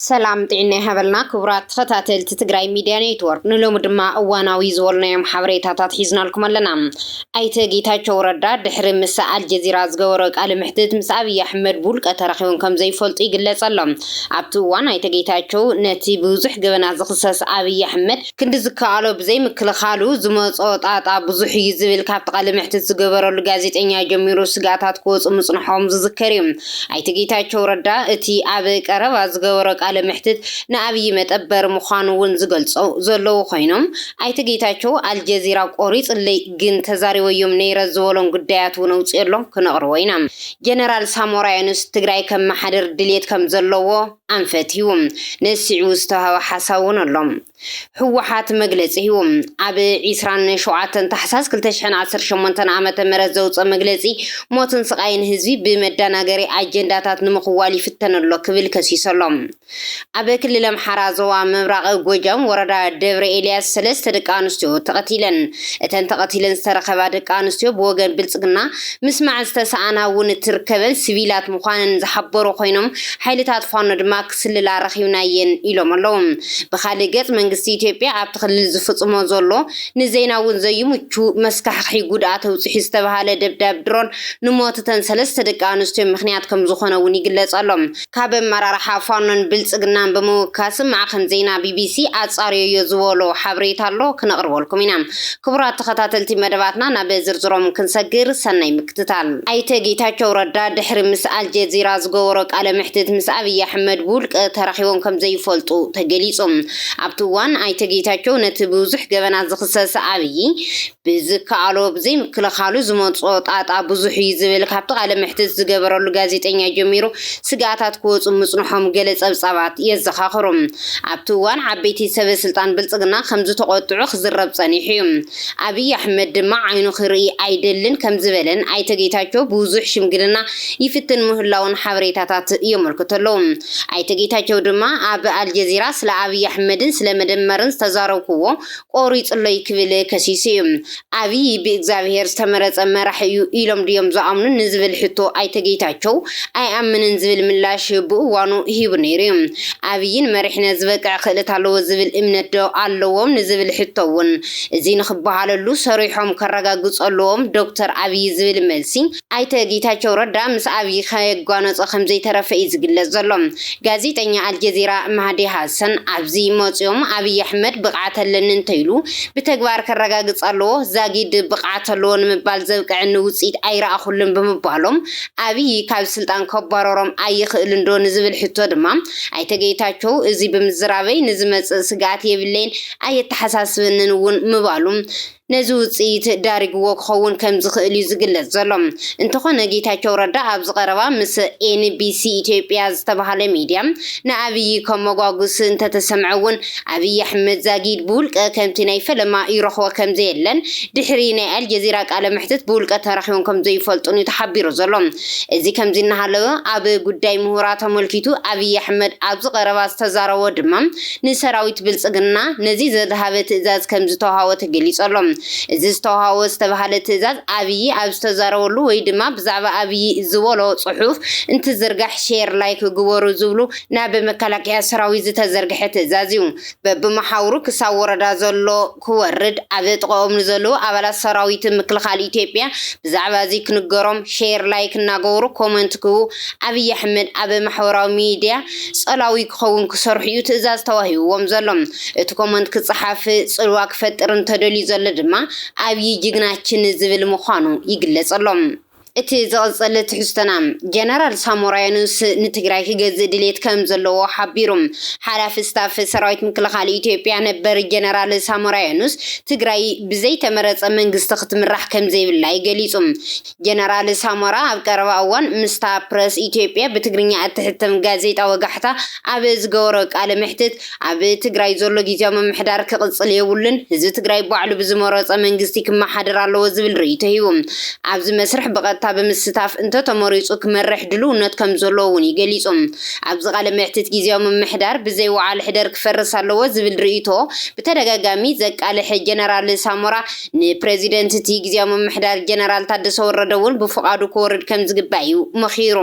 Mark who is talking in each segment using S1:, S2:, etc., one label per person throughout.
S1: سلام طعنا هبلنا كبرات خطاتل تتقراي ميديا نيتورك نلوم دما اواناوي زولنا يوم حبريتاتات حيزنا لكم لنا ايتا جيتاچو ردا دحر مسا الجزيره زغورق قال محدث مسابي احمد بولق ترخيون كم زي فلط يغلصلم ابتو وان ايتا جيتاچو نتي بوزح غبنا زخصص ابي احمد كند زكالو بزي مكلخالو زمصو طاطا بوزح يزبل كابت قال محدث زغبرو غازيطኛ جميرو سغاتات كوص مصنحوم زذكريم ايتا جيتاچو ردا اتي اب قرب زغورق على محتد نأبي متأبر مخانون زغلصو زلو خوينم ايت جيتاچو الجزيره قوريص اللي جن تزاري ويوم نير زولون غدايات ونوصيلو كنقروينا جنرال ساموراينس تግራይ كم محدر دليت كم زلوو انفتيوم نسعو استها حساون اللهم حوحات مجلسيهم اب عسران شوعتن تحساس كلتشحن 18 عامه مرز زوص مجلسي موتن سقاين حزبي بمداناغري اجنداتات نمخوالي فتنلو كبل كسيسلم اب كللم حرازوا مبراق غوجام وردا دبر الياس سلست دقانستو تقتيلن اتن تقتيلن سرخبا دقانستو بوغن بلصقنا مسمع استسعنا ون تركبل سيفيلات مخانن زحبرو خوينم حيلታት ፋኖ ድማ ክስልላ ረኺብናየን ኢሎም ኣለዎም ብኻሊ ገጽ መንግስቲ ኢትዮጵያ ኣብ ትኽልል ዝፍጽሞ ዘሎ ንዜናውን ዘይምቹ መስካሕኺ ጉድኣት ኣውፅሒ ዝተባሃለ ደብዳብ ድሮን ንሞተተን ሰለስተ ደቂ ኣንስትዮ ምኽንያት ከም ዝኾነ እውን ይግለጽ ኣሎ ካብ ኣመራርሓ ፋኖን ብልጽግናን ብምውካስ ማዕኸን ዜና ቢቢሲ ኣጻርዮ ዝበሎ ሓበሬታ ኣሎ ክነቕርበልኩም ኢና ክቡራት ተኸታተልቲ መደባትና ናብ ዝርዝሮም ክንሰግር ሰናይ ምክትታል ኣይተ ጌታቸው ረዳ ድሕሪ ምስ አልጀዚራ ዝገበሮ ቃለ ምሕትት ምስ አብይ አሕመድ ቡልቅ ተረኺቦም ከም ዘይፈልጡ ተገሊጾም ኣብትዋን ኣይተ ጌታቸው ነቲ ብዙሕ ገበና ዝኽሰስ አብይ ብዝከኣሎ ብዘይ ምክልኻሉ ዝመጾ ጣጣ ብዙሕ ይዝብል ካብቲ ቃለ ምሕትት ዝገበረሉ ጋዜጠኛ ጀሚሩ ስጋታት ክወፁ ምጽንሖም ገለ ጸብጻባት የዘኻኽሩም ኣብትዋን ዓበይቲ ሰበስልጣን ብልጽግና ከም ዝተቆጥዑ ክዝረብ ጸኒሑ አብይ አሕመድ ድማ ዓይኑ ክርኢ ኣይደልን ከም ዝበለን ኣይተ ጌታቸው ብዙሕ ሽምግልና ይፍትን ምህላውን ሓበሬታታት የመልክተለው ኣይተ ጌታቸው ድማ ኣብ አልጀዚራ ስለ አብይ አሕመድን ስለ መደመርን ተዛረብኩዎ ቆሪጽለይ ክብል ከሲሲ አብይ በእግዚአብሔር ዝተመረጸ መራሒ እዩ ኢሎም ድዮም ዝኣምኑ ንዝብል ሕቶ ኣይተ ጌታቸው ኣይኣምንን ዝብል ምላሽ ብእዋኑ ሂቡ ነይሩ አብይን መሪሕነ ዝበቅዕ ክእለት ኣለዎ ዝብል እምነት ዶ ኣለዎም ንዝብል ሕቶውን እዚ ንኽበሃለሉ ሰሪሖም ከረጋግጸለዎም ዶክተር አብይ ዝብል መልሲ ኣይተ ጌታቸው ረዳ ምስ አብይ ከጓነጸ ከም ዘይተረፈ ዝግለጽ ዘሎ ጋዜጠኛ አልጀዚራ ማህዲ ሐሰን አብዚ ሞጽዮም አብይ አሕመድ ብቃዓተለን እንተይሉ በተግባር ከረጋግጻለዎ ዛጊድ ብቃዓተለዎ ንምባል ዘብቅዕ ንውጽኢት ኣይራኣኹልን ብምባሎም አብይ ካብ ስልጣን ከባረሮም ኣይኽእል እንደሆነ ዝብል ሕቶ ድማ ኣይተ ጌታቸው እዚ ብምዝራበይ ንዝመጽእ ስጋት የብለይን ኣይተሓሳስብንን እውን ምባሉ ነዚ ውጽኢት ዳሪግዎ ክኸውን ከም ዝኽእል ዝግለጽ ዘሎ እንተኾነ ጌታቸው ረዳ ኣብ ዝቐረባ ምስ ኤንቢሲ ኢትዮጵያ ዝተባሃለ ሚድያ ንአብይ ከመጓጉስ እንተተሰምዐውን አብይ አሕመድ ዛጊድ ቡልቀ ከምቲ ናይ ፈለማ ይረኽቦ ከም ዘየለን ድሕሪ ናይ አልጀዚራ ቃለ ምሕትት ቡልቀ ተረኺቦም ከም ዘይፈልጡን ተሓቢሩ ዘሎ እዚ ከምዚ እናሃለወ ኣብ ጉዳይ ምሁራት ተመልኪቱ አብይ አሕመድ ኣብ ዝቐረባ ዝተዛረቦ ድማ ንሰራዊት ብልጽግና ነዚ ዘድሃበ ትእዛዝ ከም ዝተዋሃቦ ተገሊጹ ኣሎ እዚ ዝተዋሃቦ ዝተባሃለ ትእዛዝ አብይ ኣብ ዝተዛረበሉ ወይ ድማ ብዛዕባ አብይ ዝበሎ ጽሑፍ እንትዝርጋሕ ሼር ላይክ ግበሩ ዝብሉ ናብ መከላከያ ሰራዊት ዝተዘርግሐ ትእዛዝ እዩ በብመሓውሩ ክሳብ ወረዳ ዘሎ ክወርድ ኣብ ጥቆም ንዘለዉ ኣባላት ሰራዊት ምክልኻል ኢትዮጵያ ብዛዕባ እዚ ክንገሮም ሼር ላይክ እናገበሩ ኮመንት ክቡ አብይ አሕመድ ኣብ ማሕበራዊ ሚድያ ጸላዊ ክኸውን ክሰርሑ እዩ ትእዛዝ ተዋሂብዎም ዘሎ እቲ ኮመንት ክጽሓፍ ጽልዋ ክፈጥር እንተደልዩ ዘሎ ድማ አብይ ጅግናችን ዝብል ምዃኑ ይግለጸሎም እቲ ዝቕጽል ትሕዝቶና ጀነራል ሳሞራይኑስ ንትግራይ ክገዝእ ድሌት ከም ዘለዎ ሓቢሮም ሓላፊ ስታፍ ሰራዊት ምክልኻል ኢትዮጵያ ነበር ጀነራል ሳሞራይኑስ ትግራይ ብዘይ ተመረጸ መንግስቲ ክትምራሕ ከም ዘይብላ ገሊጹም ጀነራል ሳሞራ ኣብ ቀረባ እዋን ምስታ ፕረስ ኢትዮጵያ ብትግርኛ እትሕተም ጋዜጣ ወጋሕታ ኣብ ዝገበሮ ቃለ ምሕትት ኣብ ትግራይ ዘሎ ጊዜያዊ ምምሕዳር ክቕጽል የብሉን ህዝቢ ትግራይ ባዕሉ ብዝመረጸ መንግስቲ ክመሓደር ኣለዎ ዝብል ርእይቶ ሂቦም ኣብዚ መስርሕ ብቐጥታ ብምስታፍ እንተ ተመሪጹ ክመርሕ ድልውነት ከም ዘለዎ እውን ይገሊጹም ኣብዚ ቃለ መሕትት ጊዜያዊ ምምሕዳር ብዘይ ወዓል ሕደር ክፈርስ ኣለዎ ዝብል ርእይቶ ብተደጋጋሚ ዘቃልሕ ጀነራል ሳሞራ ንፕሬዚደንት እቲ ጊዜያዊ ምምሕዳር ጀነራል ታደሰ ወረደ እውን ብፍቃዱ ክወርድ ከም ዝግባእ እዩ መኺሩ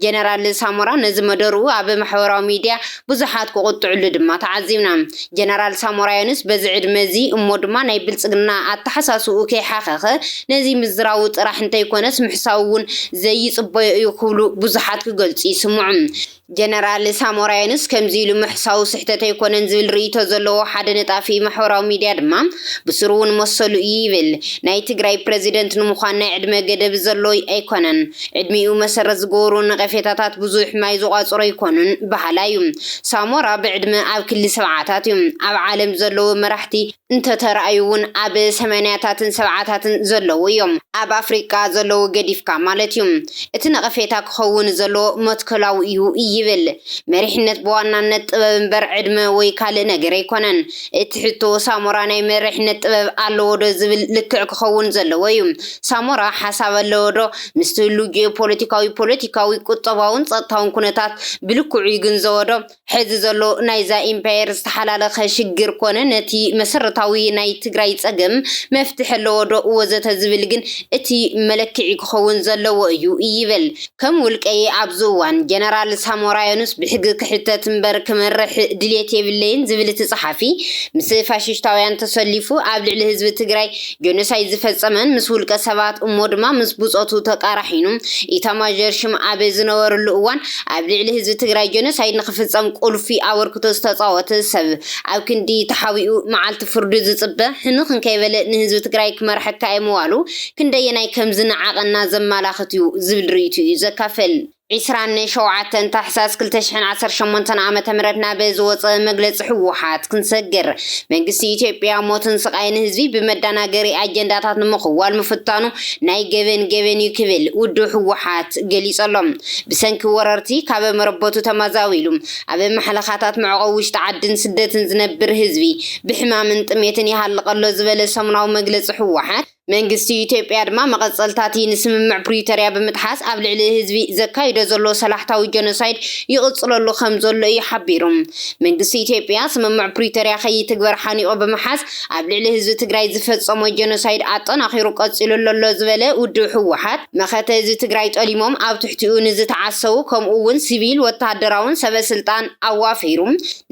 S1: ጀነራል ሳሞራ ነዚ መደርኡ ኣብ ማሕበራዊ ሚድያ ብዙሓት ክቁጥዕሉ ድማ ተዓዚብና ጀነራል ሳሞራያንስ በዚ ዕድመ እዚ እሞ ድማ ናይ ብልጽግና ኣተሓሳስኡ ከይሓኸኸ ነዚ ምዝራው ጥራሕ እንተይኮነስ ምሕሳቡ እውን ዘይጽበዮ እዩ ክብሉ ብዙሓት ክገልጹ ይስምዑ ጀነራል ሳሞራያንስ ከምዚ ኢሉ ምሕሳው ስሕተት ኣይኮነን ዝብል ርእይቶ ዘለዎ ሓደ ነጣፊ ማሕበራዊ ሚድያ ድማ ብስሩ እውን መሰሉ ይብል ናይ ትግራይ ፕሬዚደንት ንምዃን ናይ ዕድመ ገደብ ዘሎ ኣይኮነን ዕድሚኡ መሰረት ዝገበሩ ነቐፌታታት ብዙሕ ማይ ዝቋፅሮ ኣይኮኑን ባህላ እዩ ሳሞራ ብዕድመ ኣብ ክሊ ሰብዓታት እዩ ኣብ ዓለም ዘለዎ መራሕቲ እንተተረኣዩ እውን ኣብ 80ታትን 70ታትን ዘለዎ እዮም ኣብ ኣፍሪቃ ዘለዎ ገዲፍካ ማለት እዩ እቲ ነቐፌታ ክኸውን ዘሎ መትከላዊ እዩ ይብል መሪሕነት በዋናነት ጥበብ እምበር ዕድመ ወይ ካልእ ነገር ኣይኮነን እቲ ሕቶ ሳሞራ ናይ መሪሕነት ጥበብ ኣለዎ ዶ ዝብል ልክዕ ክኸውን ዘለዎ እዩ ሳሞራ ሓሳብ ኣለዎ ዶ ምስቲ ህሉ ፖለቲካዊ ቁጠባውን ጸጥታውን ኩነታት ብልክዑ ይግንዘቦ ዶ ሕዚ ዘሎ ናይዛ ኢምፓየር ዝተሓላለኸ ሽግር ኮነ ነቲ መሰረታዊ ናይ ትግራይ ጸገም መፍትሕ ኣለዎ ዶ ወዘተ ዝብል ግን እቲ መለክዒ ክኸውን ዘለዎ እዩ ይብል ከም ውልቀይ ኣብዚ እዋን ጀነራል ሳሞራያንስ ብሕጊ ክሕተት እምበር ክመርሕ ድሌት የብለይን ዝብል እቲ ጸሓፊ ምስ ፋሽስታውያን ተሰሊፉ ኣብ ልዕሊ ህዝቢ ትግራይ ጆኖሳይድ ዝፈጸመን ምስ ውልቀ ሰባት እሞ ድማ ምስ ብጾቱ ተቃራሒኑ ኢታማዦር ሹም ኣብ ዝነበረሉ እዋን ኣብ ልዕሊ ህዝቢ ትግራይ ጆኖሳይድ ንኽፍጸም ቁልፊ ኣበርክቶ ዝተጻወተ ሰብ ኣብ ክንዲ ተሓዊኡ መዓልቲ ፍርዱ ዝጽበ ሕንኽ እንከይበለ ንህዝቢ ትግራይ ክመርሐካ የምዋሉ ክንደየናይ ከም ዝነዓቐና ዘመላኽት እዩ ዝብል ርእይቱ እዩ ዘካፈል 27 ታሕሳስ 2018 ዓመተ ምህረት ናብ ዝወፀ መግለፂ ሕወሓት ክንሰግር መንግስቲ ኢትዮጵያ ሞትን ስቃይን ህዝቢ ብመዳናገሪ አጀንዳታት ንምኽዋል ምፍታኑ ናይ ገበን ይክብል ውዱ ሕወሓት ገሊጸሎም ብሰንኪ ወረርቲ ካብ መረበቱ ተመዛዊሉ ኣብ መሐለኻታት መዕቆብ ውሽጢ ዓድን ስደትን ዝነብር ህዝቢ ብሕማምን ጥሜትን ይሃልቀሎ ዝበለ ሰሙናዊ መግለፂ ሕወሓት መንግስቲ ኢትዮጵያ ድማ መቀጸልታት ንስምምዕ ፕሪቶሪያ ብምጥሓስ ኣብ ልዕሊ ህዝቢ ዘካይዶ ዘሎ ሰላሕታዊ ጀኖሳይድ ይቕጽለሉ ከም ዘሎ ይሓቢሩ መንግስቲ ኢትዮጵያ ስምምዕ ፕሪቶሪያ ከይትግበር ሓኒቆ ብምሓዝ ኣብ ልዕሊ ህዝቢ ትግራይ ዝፈጸሞ ጀኖሳይድ ኣጠናኺሩ ቀጺሉ ዘሎ ዝበለ ውድብ ሕወሓት መኸተ ህዝቢ ትግራይ ጠሊሞም ኣብ ትሕቲኡ ንዝተዓሰቡ ከምኡ እውን ሲቪል ወተሃደራውን ሰበስልጣን ኣዋፊሩ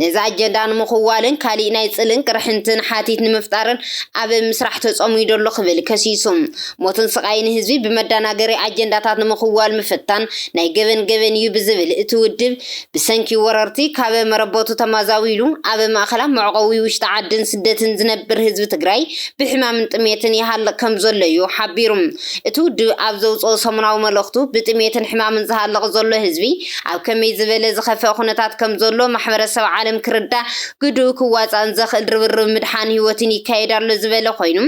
S1: ነዛ አጀንዳ ንምኽዋልን ካሊእ ናይ ጽልን ቅርሕንትን ሓቲት ንምፍጣርን ኣብ ምስራሕ ተጸሚዱ ኣሎ ክብል ከሲሱም ሞትን ስቃይን ህዝቢ ብመዳናገሪ አጀንዳታት ንምኽዋል ምፍታን ናይ ገበን እዩ ብዝብል እቲ ውድብ ብሰንኪ ወረርቲ ካብ መረበቱ ተመዛዊሉ ኣብ ማእኸላት መዕቆዊ ውሽጢ ዓድን ስደትን ዝነብር ህዝቢ ትግራይ ብሕማምን ጥሜትን ይሃልቅ ከም ዘሎ እዩ ሓቢሩ እቲ ውድብ ኣብ ዘውፅኦ ሰሙናዊ መልእኽቱ ብጥሜትን ሕማምን ዝሃልቅ ዘሎ ህዝቢ ኣብ ከመይ ዝበለ ዝኸፈ ኩነታት ከም ዘሎ ማሕበረሰብ ዓለም ክርዳእ ግድኡ ክዋፃን ዘኽእል ርብርብ ምድሓን ህይወትን ይካየዳሎ ዝበለ ኮይኑ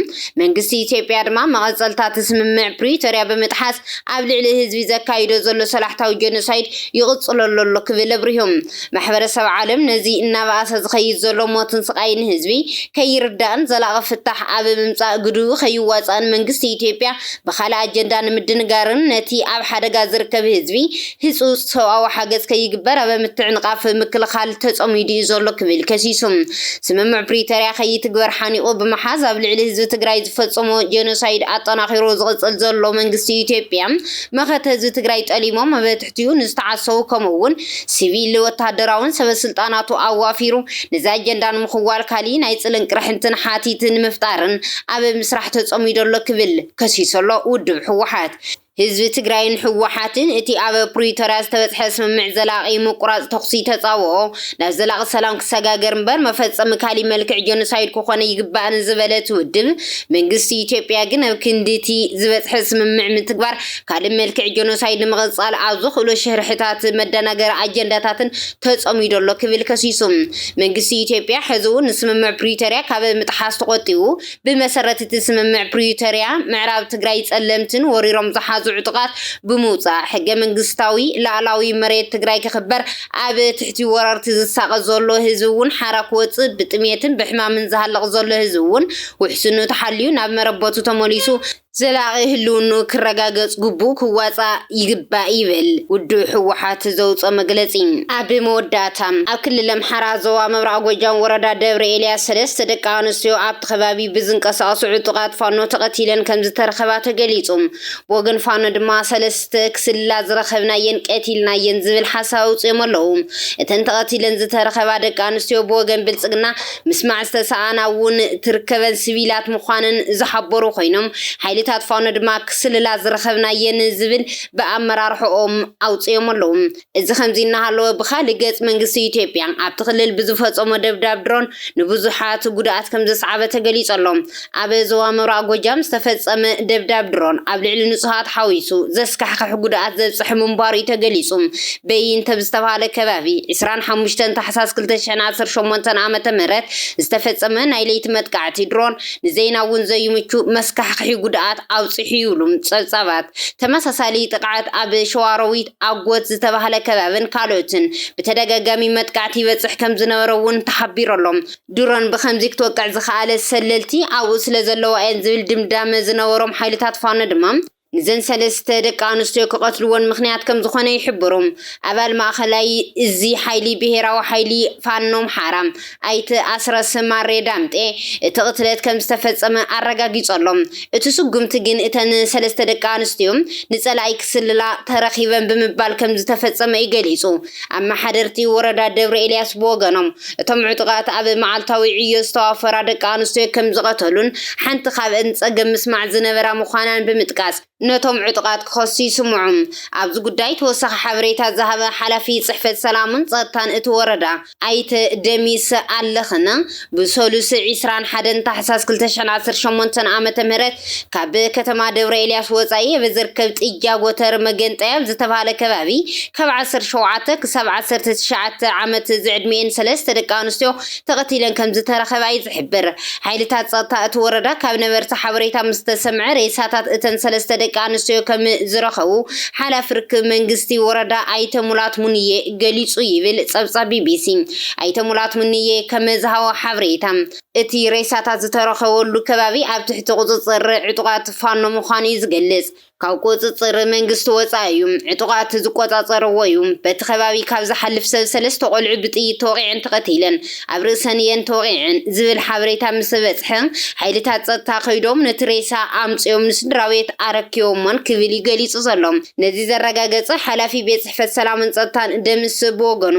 S1: መንግስቲ ኢትዮጵያ ድማ መቐጸልታት ስምምዕ ፕሪቶሪያ ብምጥሓስ ኣብ ልዕሊ ህዝቢ ዘካይዶ ዘሎ ሰላሕታዊ ጀኖሳይድ ይቕጽለሉ ኣሎ ክብል ኣብሪሆም ማሕበረሰብ ዓለም ነዚ እናባእሰ ዝኸይድ ዘሎ ሞትን ስቃይን ህዝቢ ከይርዳእን ዘላቒ ፍታሕ ኣብ ምምጻእ ግድኡ ከይዋፃን መንግስቲ ኢትዮጵያ ብኻልእ አጀንዳ ንምድንጋርን ነቲ ኣብ ሓደጋ ዝርከብ ህዝቢ ህጹጽ ሰብኣዊ ሓገዝ ከይግበር ኣብ ምትዕንቃፍ ምክልኻል ተጸሚዱ እዩ ዘሎ ክብል ከሲሶም ስምምዕ ፕሪቶሪያ ከይትግበር ሓኒቁ ብምሓዝ ኣብ ልዕሊ ህዝቢ ትግራይ ዝፈጸሞ ጀኖሳይድ አጠናኺሩ ዝቕጽል ዘሎ መንግስቲ ኢትዮጵያ መኸተ ህዝቢ ትግራይ ጠሊሞም ኣብ ትሕቲኡ ንዝተዓሰቡ ከምኡውን ሲቪል ወተሃደራውን ሰበስልጣናቱ ኣዋፊሩ ነዚ አጀንዳ ንምኽዋል ካሊእ ናይ ጽልን ቅርሕንትን ሓቲትን ምፍጣርን ኣብ ምስራሕ ተጸሚዱ ኣሎ ክብል ከሲሱ ኣሎ ውድብ ሕወሓት ህዝቢ ትግራይን ሕወሓትን እቲ ኣብ ፕሪቶሪያ ዝተበጽሐ ስምምዕ ዘላቒ ምቁራጽ ተኽሲ ተጻውኦ ናብ ዘላቒ ሰላም ክሰጋገር እምበር መፈጸሚ ካሊእ መልክዕ ጀኖሳይድ ክኾነ ይግባእን ዝበለት ውድብ መንግስቲ ኢትዮጵያ ግን ኣብ ክንዲ እቲ ዝበጽሐ ስምምዕ ምትግባር ካሊእ መልክዕ ጀኖሳይድ ንምቕጻል ኣብ ዝኽእሉ ሽርሕታት መደናገሪ አጀንዳታትን ተጸሚዱ ኣሎ ክብል ከሲሱ መንግስቲ ኢትዮጵያ ሕዚ እውን ንስምምዕ ፕሪቶሪያ ካብ ምጥሓስ ተቆጢቡ ብመሰረት እቲ ስምምዕ ፕሪቶሪያ ምዕራብ ትግራይ ጸለምትን ወሪሮም ዝሓዙ ዕጡቃት ብምውፃእ ሕገ መንግስታዊ ላዕላዊ መሬት ትግራይ ክኽበር ኣብ ትሕቲ ወረርቲ ዝሳቀ ዘሎ ህዝቢ እውን ሓራ ክወፅእ ብጥሜትን ብሕማምን ዝሃልቅ ዘሎ ህዝቢ እውን ውሕስኑ ተሓልዩ ናብ መረበቱ ተመሊሱ زلاقي هلونو كرغاغص غبو كواصا يغبا يبل ودو حوحات زوص مغلصين ابي موداتام اكل لمحرا زوا مبرق ጎጃም ወረዳ ደብረ ኤልያስ ሰለስተ ደቂ አንስትዮ ኣብ ተኸባቢ ብዝንቀሳቀሱ ዕጡቃት ፋኖ ተቀቲለን ከም ዝተረኸባ ተገሊጹም ወገን ፋኖ ድማ ሰለስተ ክስላ ዝረኸብናየን ቀቲልናየን ዝብል ሓሳብ ውጽየመለው እተን ተቀቲለን ዝተረኸባ ደቂ አንስትዮ በወገን ብልጽግና ምስማዕ ዝተሰኣናውን ትርከበን ሲቪላት ምዃነን ዝሓበሩ ኮይኖም ሓይልታት ፋኖ ድማ ክስልላ ዝረኸብናየን ዝብል በኣመራርሖኦም ኣውጽየመለው እዚ ከምዚና ሃለወ ብኻልእ ገጽ መንግስቲ ኢትዮጵያ ኣብ ትኽልል ብዝፈጸሙ ደብዳብ ድሮን ንብዙሓት ጉዳት ከም ዘስዓበ ተገሊጸሎም ኣብ ዞባ ምብራቅ ጎጃም ዝተፈጸመ ደብዳብ ድሮን ኣብ ልዕሊ ንጹሃት ሓዊሱ ዘስካሕክሕ ጉዳት ዘብጽሕ ምንባሩ ተገሊጹ በይንተ ብዝተባሃለ ከባቢ 25 ታሕሳስ 2018 ዓመተ ምህረት ዝተፈጸመ ናይ ለይቲ መጥቃዕቲ ድሮን ንዘይናውን ዘይምቹ መስካሕክሕ ጉዳት ኣውጽሑ ይብሉም ጸብጻባት ተመሳሳሊ ጥቃዓት ኣብ ሸዋሮዊት ኣጎት ዝተባሃለ ከባብን ካልኦትን ብተደጋጋሚ መጥቃዕቲ ይበጽሕ ከም ዝነበረውን ተሓቢሮሎም ድሮን ብኸምዚ ክትወቅዕ ዝኽኣለ ሰለልቲ ኣብኡ ስለ ዘለዋ እየን ዝብል ድምዳመ ዝነበሮም ሓይልታት ፋኖ ድማ ንዘን ሰለስተ ደቂ አንስትዮ ክቀትልዎን ምክንያት ከም ዝኾነ ይሕብሩም ኣባል ማእኸላይ እዚ ሓይሊ ብሄራዊ ሓይሊ ፋኖም ሓራም ኣይተ ኣስረስ ማሬ ዳምጤ እቲ ቅትለት ከም ዝተፈጸመ ኣረጋጊጾሎም እቲ ስጉምቲ ግን እተን ሰለስተ ደቂ አንስትዮ ንጸላኢ ክስልላ ተረኺበን ብምባል ከም ዝተፈጸመ ይገሊጹ ኣብ ማሕደርቲ ወረዳ ደብረ ኤልያስ ብወገኖም እቶም ዕጡቃት ኣብ መዓልታዊ ዕዮ ዝተዋፈራ ደቂ አንስትዮ ከም ዝቀተሉን ሓንቲ ካብአን ፀገም ምስማዕ ዝነበራ ምዃናን ብምጥቃስ ነቶም ዕጡቃት ክኸሱ ይስምዑም ኣብዚ ጉዳይ ተወሳኺ ሓበሬታ ዝሃበ ሓላፊ ጽሕፈት ሰላምን ጸጥታን እቲ ወረዳ ኣይተ ደሚስ ኣለኽና ብሰሉስ 21 ታሕሳስ 2018 ዓመተ ምህረት ካብ ከተማ ደብረ ኤልያስ ወጻኢ በዝርከብ ጥያ ጎተር መገንጠያ ዝተባሃለ ከባቢ ካብ 17 ክሳብ 19 ዓመት ዝዕድሜን ሰለስተ ደቂ አንስትዮ ተቐቲለን ከም ዝተረኸባ ይዝሕብር ሓይልታት ጸጥታ እቲ ወረዳ ካብ ነበርቲ ሓበሬታ ምስ ተሰምዐ ሬሳታት እተን ሰለስተ ደቂ አንስትዮ ከም ዝረኸቡ ሓላፊ ርክብ መንግስቲ ወረዳ ኣይተ ሙላት ሙንዬ ገሊጹ ይብል ጸብጻብ ቢቢሲ ኣይተ ሙላት ሙንዬ ከም ዝሃቦ ሓበሬታ እቲ ሬሳታት ዝተረኸበሉ ከባቢ ኣብ ትሕቲ ቁጽጽር ዕጡቃት ፋኖ ምዃኑ ዝገልጽ ካብ ቁጽጽር መንግስቲ ወጻኢ ዕጡቃት ዝቆጻጸርዎ እዩ በቲ ከባቢ ካብ ዝሓልፍ ሰብ ሰለስተ ቆልዑ ብጥይት ተወቂዐን ተቐቲለን ኣብ ርእሰንየን ተወቂዐን ዝብል ሓበሬታ ምስ በጽሐ ሓይልታት ጸጥታ ከይዶም ነቲ ሬሳ ኣምጽኦም ንስድራቤት ኣረኪቦሞን ክብል ይገሊጹ ዘሎ ነዚ ዘረጋገጸ ሓላፊ ቤት ጽሕፈት ሰላምን ጸጥታን ደምስ ብወገኑ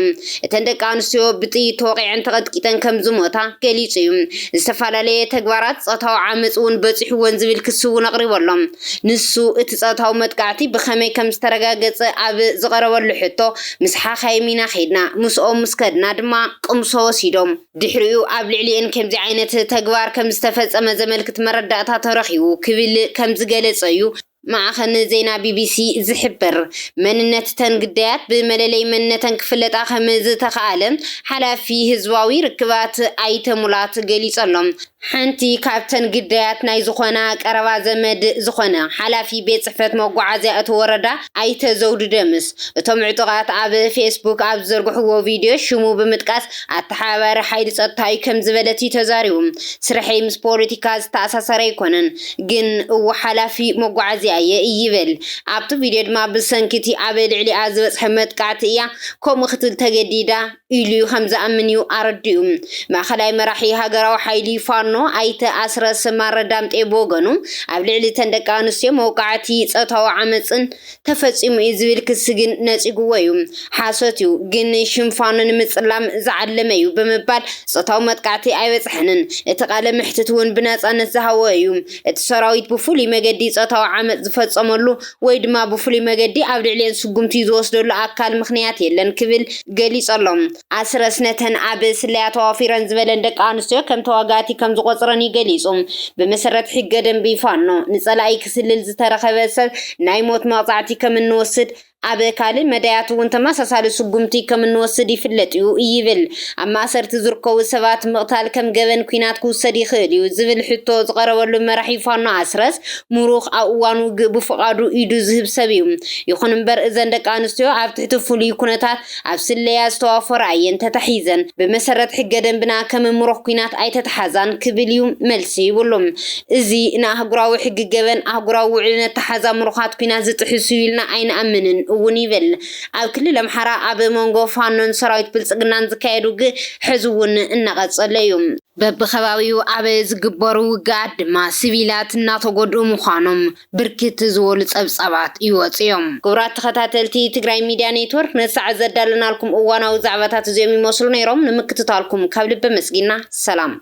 S1: እተን ደቂ አንስትዮ ብጥይት ተወቂዐን ተቐጥቂጠን ከም ዝሞታ ገሊጹ እዩ ዝተፈላለዩ ተግባራት ጸጥታዊ ዓመጽ እውን በጽሕዎን ዝብል ክስ እውን ኣቕሪቦሎም ንሱ እቲ ጸጥታዊ መጥቃዕቲ ብኸመይ ከም ዝተረጋገጸ ኣብ ዝቐረበሉ ሕቶ ምስ ሓኻይሚና ኸይድና ምስኦም ምስከድና ድማ ቅምሶ ወሲዶም ድሕሪኡ ኣብ ልዕሊአን ከምዚ ዓይነት ተግባር ከም ዝተፈጸመ ዘመልክት መረዳእታ ተረኺቡ ክብል ከም ዝገለጸ እዩ ማዕኸን ዜና ቢቢሲ ዝሕብር መንነት ተንግዳያት ብመለለይ መንነተን ክፍለጣ ከም ዝተኻኣለ ሓላፊ ህዝባዊ ርክባት ኣይተ ሙላት ገሊጸሎም ሓንቲ ካብተን ግዳያት ናይ ዝኾና ቀረባ ዘመድ ዝኾነ ሓላፊ ቤት ጽሕፈት መጓዓዝያ እቲ ወረዳ ኣይተ ዘውዱ ደምስ እቶም ዕጡቃት ኣብ ፌስቡክ ኣብ ዘርግሕዎ ቪድዮ ሽሙ ብምጥቃስ ኣተሓባሪ ሓይሊ ጸጥታዊ ከም ዝበለት ተዛሪቡ ስርሐይ ምስ ፖለቲካ ዝተኣሳሰረ ይኮነን ግን እዎ ሓላፊ መጓዓዝያ ይብል ኣብቲ ቪድዮ ድማ ብሰንኪቲ ኣብ ልዕሊኣ ዝበጽሐ መጥቃዕቲ እያ ከምኡ ክትብል ተገዲዳ ኢሉ ከም ዝኣምን እዩ ኣረዲኡ ማእኸላይ መራሒ ሃገራዊ ሓይሊ ፋኖ ኣይተ ኣስረስ ማረዳምጤ በወገኑ ኣብ ልዕሊ ተን ደቂ አንስትዮ መውቃዕቲ ጸጥታዊ ዓመፅን ተፈጺሙ እዩ ዝብል ክስ ግን ነጺጉዎ እዩ ሓሶት እዩ ግን ሽም ፋኖ ንምጽላም ዝዓለመ እዩ ብምባል ጸጥታዊ መጥቃዕቲ ኣይበጽሕንን እቲ ቃለ ምሕትት እውን ብነጻነት ዝሃወ እዩ እቲ ሰራዊት ብፍሉይ መገዲ ጸጥታዊ ዓመፅ ዝፈጸመሉ ወይ ድማ ብፍሉይ መገዲ ኣብ ልዕሊአን ስጉምቲ ዝወስደሉ ኣካል ምኽንያት የለን ክብል ገሊጸሎም ኣስረስነተን ኣብ ስለያ ተዋፊረን ዝበለን ደቂ አንስትዮ ከም ተዋጋቲ ከም ዝቆጽረን ይገሊጹ ብመሰረት ሕገ ደንቢ ፋኖ ንጸላኢ ክስልል ዝተረኸበ ሰብ ናይ ሞት መቕጻዕቲ ከም እንወስድ አበካል መዳያቱ ወንተማሳሳለ ሱጉምቲ ከምንወስድ ይፍለጥዩ ይብል አማሰርት ዝርከው ሰባት መቅታል ከም ገበን ኩናት ክውሰድ ይኽእል እዩ ዝብል ሕቶ ዝቀረበሉ መራሒ ፋኖ አስረስ ሙሩኽ አዋኑ ብፍቃዱ ኢዱ ዝህብ ሰብ እዩ ይኹን እምበር እዘን ደቂ አንስትዮ ኣብ ትሕቲ ፍሉይ ኩነታት ኣብ ስለያ ዝተዋፈራ እየን ተታሒዘን ብመሰረት ሕገ ደንብና ከም ሙሩኽ ኩናት ኣይተተሓዛን ክብል እዩ መልሲ ይብሎም እዚ ንኣህጉራዊ ሕጊ ገበን ኣህጉራዊ ውዕልነት ተሓዛ ሙሩኻት ኩናት ዝጥሕሱ ኢልና ኣይንኣምንን እውን ይብል ኣብ ክልል አምሓራ ኣብ መንጎ ፋኖን ሰራዊት ብልጽግናን ዝካየዱ ሕዚ እውን እናቐጸለ እዩ በብኸባቢው ኣብ ዝግበሩ ውግኣት ድማ ሲቪላት እናተጎድኡ ምዃኖም ብርክት ዝበሉ ጸብጻባት ይወፅዮም ክቡራት ተኸታተልቲ ትግራይ ሚድያ ኔትወርክ ነሳዕ ዘዳልናልኩም እዋናዊ ዛዕባታት እዚኦም ይመስሉ ነይሮም ንምክትታልኩም ካብ ልቢ መስጊና ሰላም